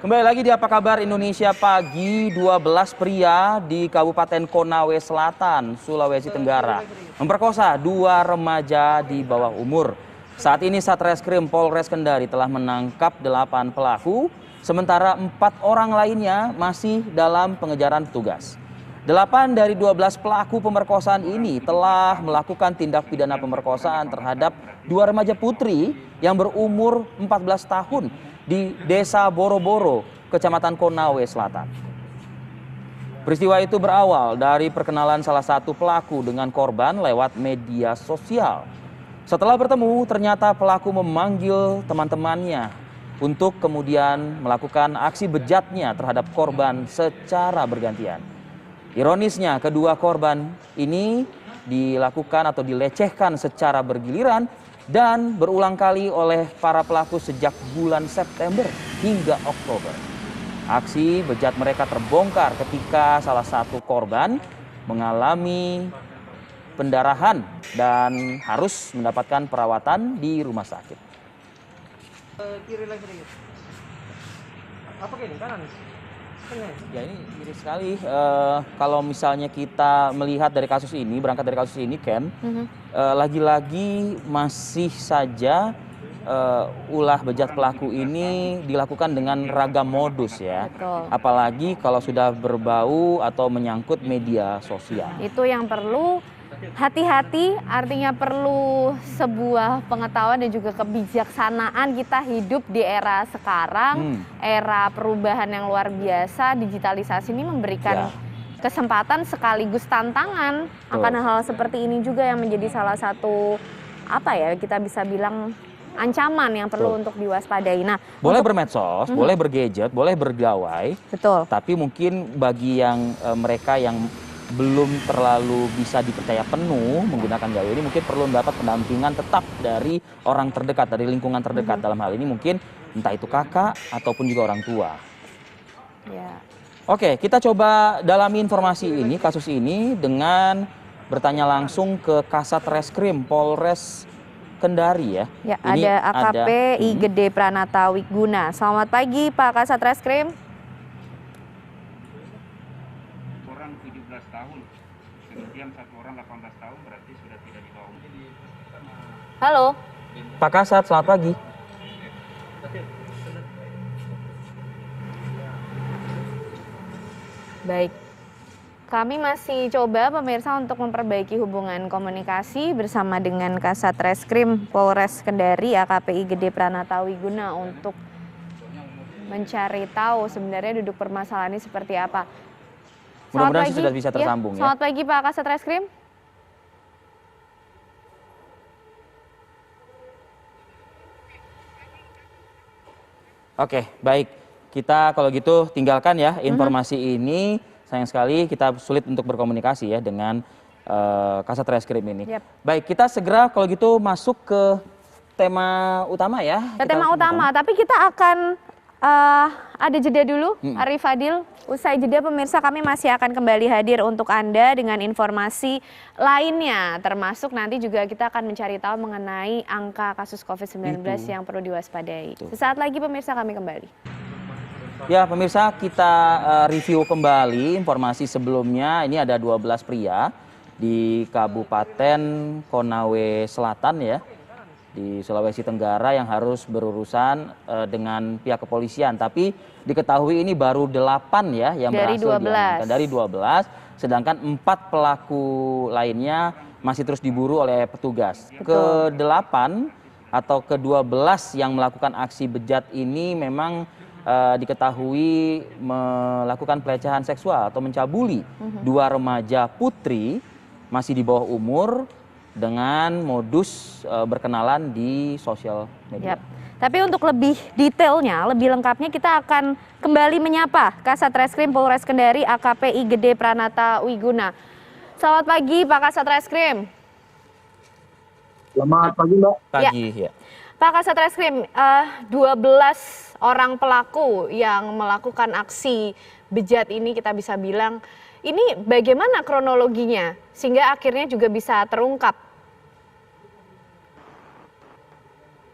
Kembali lagi di Apa Kabar Indonesia Pagi. 12 pria di Kabupaten Konawe Selatan, Sulawesi Tenggara memperkosa 2 remaja di bawah umur. Saat ini Satreskrim Polres Kendari telah menangkap 8 pelaku, sementara 4 orang lainnya masih dalam pengejaran petugas. 8 dari 12 pelaku pemerkosaan ini telah melakukan tindak pidana pemerkosaan terhadap 2 remaja putri yang berumur 14 tahun di Desa Boro-Boro, Kecamatan Konawe Selatan. Peristiwa itu berawal dari perkenalan salah satu pelaku dengan korban lewat media sosial. Setelah bertemu, ternyata pelaku memanggil teman-temannya untuk kemudian melakukan aksi bejatnya terhadap korban secara bergantian. Ironisnya, kedua korban ini dilakukan atau dilecehkan secara bergiliran dan berulang kali oleh para pelaku sejak bulan September hingga Oktober. Aksi bejat mereka terbongkar ketika salah satu korban mengalami pendarahan dan harus mendapatkan perawatan di rumah sakit. Kiri lagi sedikit. Apa kiri kanan? Ya, ini miris sekali. Kalau misalnya kita melihat dari kasus ini, berangkat dari kasus ini, Ken, lagi-lagi masih saja ulah bejat pelaku ini dilakukan dengan ragam modus ya. Betul. Apalagi kalau sudah berbau atau menyangkut media sosial. Itu yang perlu hati-hati, artinya perlu sebuah pengetahuan dan juga kebijaksanaan. Kita hidup di era sekarang, era perubahan yang luar biasa. Digitalisasi ini memberikan kesempatan sekaligus tantangan. Akan hal seperti ini juga yang menjadi salah satu kita bisa bilang ancaman yang perlu untuk diwaspadai. Nah, boleh bermedsos, boleh bergadget, boleh bergawai. Betul. Tapi mungkin bagi yang mereka yang belum terlalu bisa dipercaya penuh menggunakan gawai ini, mungkin perlu mendapat pendampingan tetap dari orang terdekat, dari lingkungan terdekat. Dalam hal ini mungkin entah itu kakak ataupun juga orang tua. Ya. Oke, kita coba dalami informasi ini, kasus ini dengan bertanya langsung ke Kasat Reskrim Polres Kendari ya. Ya, ini ada AKP I Gede Pranata Wiguna. Selamat pagi Pak Kasat Reskrim. Orang 17 tahun, kemudian 1 orang 18 tahun, berarti sudah tidak di bawah umur. Halo. Pak Kasat, selamat pagi. Baik. Kami masih coba pemirsa untuk memperbaiki hubungan komunikasi bersama dengan Kasat Reskrim Polres Kendari AKP I Gede Pranata Wiguna untuk mencari tahu sebenarnya duduk permasalahan ini seperti apa. Mudah-mudahan sudah bisa tersambung ya. Selamat pagi Pak Kasat Reskrim. Oke, baik. Kita kalau gitu tinggalkan ya informasi ini. Sayang sekali kita sulit untuk berkomunikasi ya dengan Kasat Reskrim ini. Baik, kita segera kalau gitu masuk ke tema utama ya. Ke tema utama, tapi kita akan ada jeda dulu, Arif Fadil. Usai jeda pemirsa, kami masih akan kembali hadir untuk Anda dengan informasi lainnya. Termasuk nanti juga kita akan mencari tahu mengenai angka kasus COVID-19 yang perlu diwaspadai. Sesaat lagi pemirsa, kami kembali. Ya pemirsa, kita review kembali informasi sebelumnya. Ini ada 12 pria di Kabupaten Konawe Selatan ya, di Sulawesi Tenggara yang harus berurusan dengan pihak kepolisian. Tapi diketahui ini baru 8 ya yang dari berhasil 12. diamankan. Dari 12, sedangkan 4 pelaku lainnya masih terus diburu oleh petugas. Ke-8 atau ke-12 yang melakukan aksi bejat ini memang diketahui melakukan pelecehan seksual atau mencabuli 2 remaja putri masih di bawah umur dengan modus berkenalan di sosial media. Tapi untuk lebih detailnya, lebih lengkapnya kita akan kembali menyapa Kasat Reskrim Polres Kendari AKP I Gede Pranata Wiguna. Selamat pagi Pak Kasat Reskrim. Selamat pagi Mbak. Pagi ya. Pak Kasat Reskrim, 12 orang pelaku yang melakukan aksi bejat ini kita bisa bilang, ini bagaimana kronologinya sehingga akhirnya juga bisa terungkap?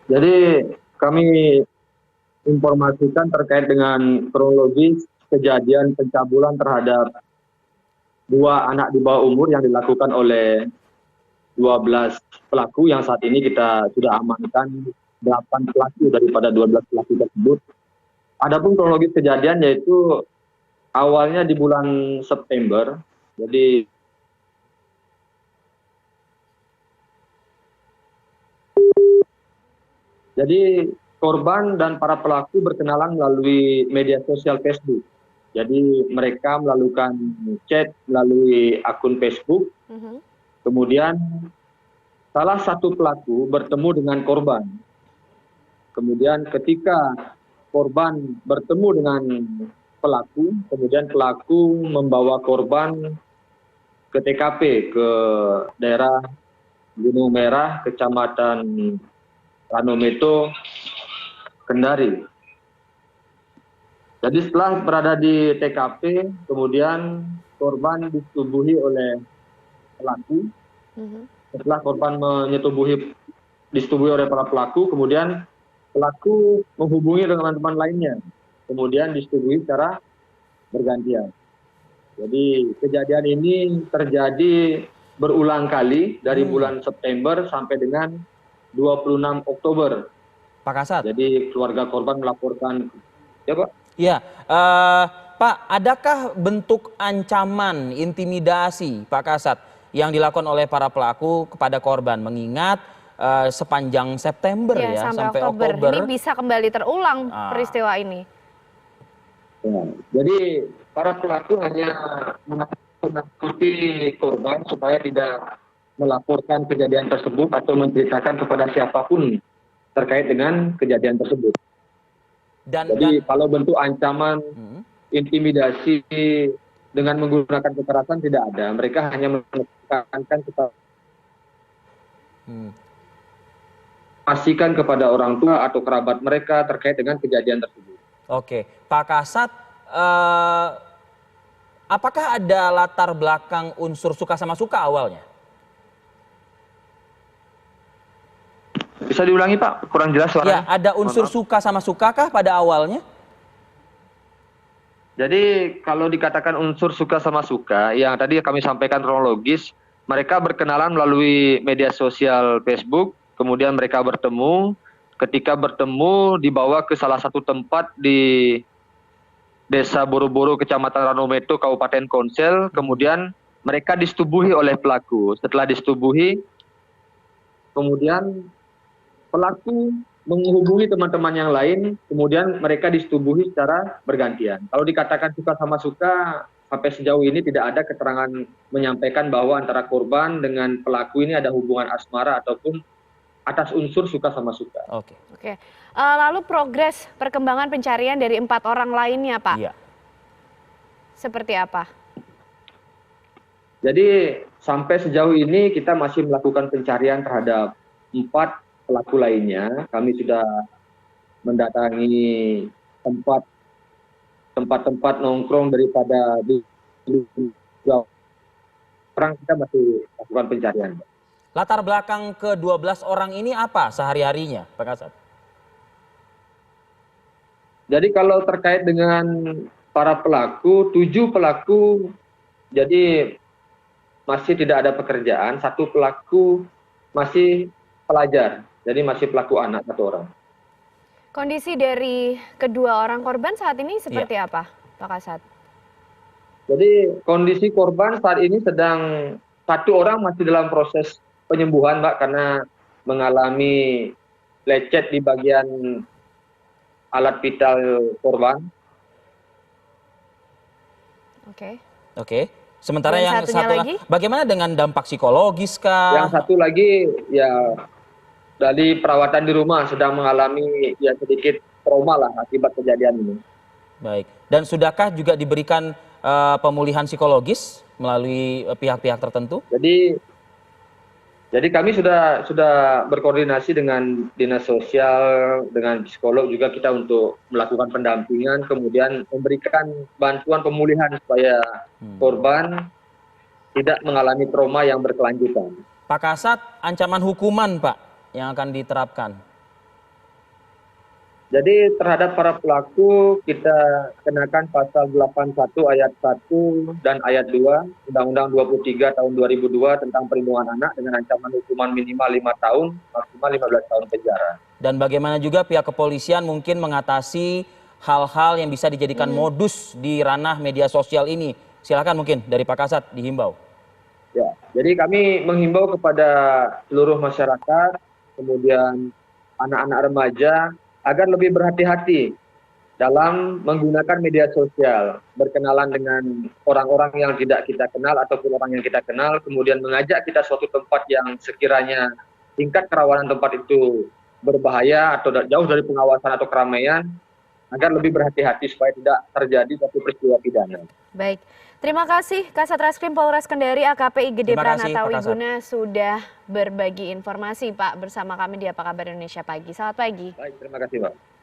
Jadi kami informasikan terkait dengan kronologis kejadian pencabulan terhadap 2 anak di bawah umur yang dilakukan oleh 12 pelaku yang saat ini kita sudah amankan 8 pelaku daripada 12 pelaku tersebut. Adapun kronologis kejadian yaitu awalnya di bulan September, jadi korban dan para pelaku berkenalan melalui media sosial Facebook. Jadi mereka melakukan chat melalui akun Facebook. Kemudian salah satu pelaku bertemu dengan korban. Kemudian ketika korban bertemu dengan pelaku, kemudian pelaku membawa korban ke TKP ke daerah Gunung Merah, Kecamatan Ranometo, Kendari. Jadi setelah berada di TKP, kemudian korban disetubuhi oleh pelaku. Setelah korban disetubuhi oleh para pelaku, kemudian pelaku menghubungi dengan teman-teman lainnya. Kemudian disetubuhi secara bergantian. Jadi kejadian ini terjadi berulang kali dari bulan September sampai dengan 26 Oktober. Pak Kasat. Jadi keluarga korban melaporkan, ya Pak? Ya, Pak, adakah bentuk ancaman, intimidasi, Pak Kasat, yang dilakukan oleh para pelaku kepada korban? Mengingat sepanjang September ya sampai Oktober. Ini bisa kembali terulang peristiwa ini. Ya, jadi para pelaku hanya menakuti korban supaya tidak melaporkan kejadian tersebut atau menceritakan kepada siapapun terkait dengan kejadian tersebut. Jadi kalau bentuk ancaman, intimidasi dengan menggunakan kekerasan tidak ada. Mereka hanya menekankan pastikan kepada orang tua atau kerabat mereka terkait dengan kejadian tersebut. Oke, Pak Kasat, apakah ada latar belakang unsur suka sama suka awalnya? Bisa diulangi Pak, kurang jelas suaranya. Ya, ada unsur suka sama suka kah pada awalnya? Jadi kalau dikatakan unsur suka sama suka, yang tadi kami sampaikan kronologis, mereka berkenalan melalui media sosial Facebook, kemudian mereka bertemu, ketika bertemu dibawa ke salah satu tempat di Desa Boro-Boro, Kecamatan Ranometo, Kabupaten Konsel, kemudian mereka disetubuhi oleh pelaku. Setelah disetubuhi, kemudian pelaku menghubungi teman-teman yang lain, kemudian mereka disetubuhi secara bergantian. Kalau dikatakan suka sama suka, sampai sejauh ini tidak ada keterangan menyampaikan bahwa antara korban dengan pelaku ini ada hubungan asmara ataupun atas unsur suka sama suka. Oke. Lalu progres perkembangan pencarian dari 4 orang lainnya, Pak? Iya. Seperti apa? Jadi sampai sejauh ini kita masih melakukan pencarian terhadap 4 pelaku lainnya. Kami sudah mendatangi tempat-tempat nongkrong daripada orang, kita masih lakukan pencarian. Latar belakang ke-12 orang ini apa sehari-harinya, Pak Kasat? Jadi kalau terkait dengan para pelaku, 7 pelaku jadi masih tidak ada pekerjaan, 1 pelaku masih pelajar, jadi masih pelaku anak 1 orang. Kondisi dari kedua orang korban saat ini seperti apa, Pak Kasat? Jadi kondisi korban saat ini sedang 1 orang masih dalam proses penyembuhan, Mbak, karena mengalami lecet di bagian alat vital korban. Oke. Sementara yang satunya satu lagi? Bagaimana dengan dampak psikologis kah? Yang satu lagi ya dari perawatan di rumah sedang mengalami ya sedikit trauma lah akibat kejadian ini. Baik. Dan sudahkah juga diberikan pemulihan psikologis melalui pihak-pihak tertentu? Jadi kami sudah berkoordinasi dengan dinas sosial, dengan psikolog juga kita untuk melakukan pendampingan, kemudian memberikan bantuan pemulihan supaya korban tidak mengalami trauma yang berkelanjutan. Pak Kasat, ancaman hukuman Pak yang akan diterapkan? Jadi terhadap para pelaku kita kenakan pasal 81 ayat 1 dan ayat 2 Undang-Undang 23 tahun 2002 tentang perlindungan anak dengan ancaman hukuman minimal 5 tahun, maksimal 15 tahun penjara. Dan bagaimana juga pihak kepolisian mungkin mengatasi hal-hal yang bisa dijadikan modus di ranah media sosial ini. Silakan mungkin dari Pak Kasat dihimbau. Ya, jadi kami menghimbau kepada seluruh masyarakat, kemudian anak-anak remaja agar lebih berhati-hati dalam menggunakan media sosial, berkenalan dengan orang-orang yang tidak kita kenal ataupun orang yang kita kenal, kemudian mengajak kita suatu tempat yang sekiranya tingkat kerawanan tempat itu berbahaya atau jauh dari pengawasan atau keramaian, agar lebih berhati-hati supaya tidak terjadi suatu peristiwa pidana. Baik, terima kasih Kasat Reskrim Polres Kendari AKP Igede Terima kasih, Pranata Pak Kasat. Wiguna sudah berbagi informasi Pak bersama kami di Apa Kabar Indonesia Pagi. Selamat pagi. Baik, terima kasih Pak.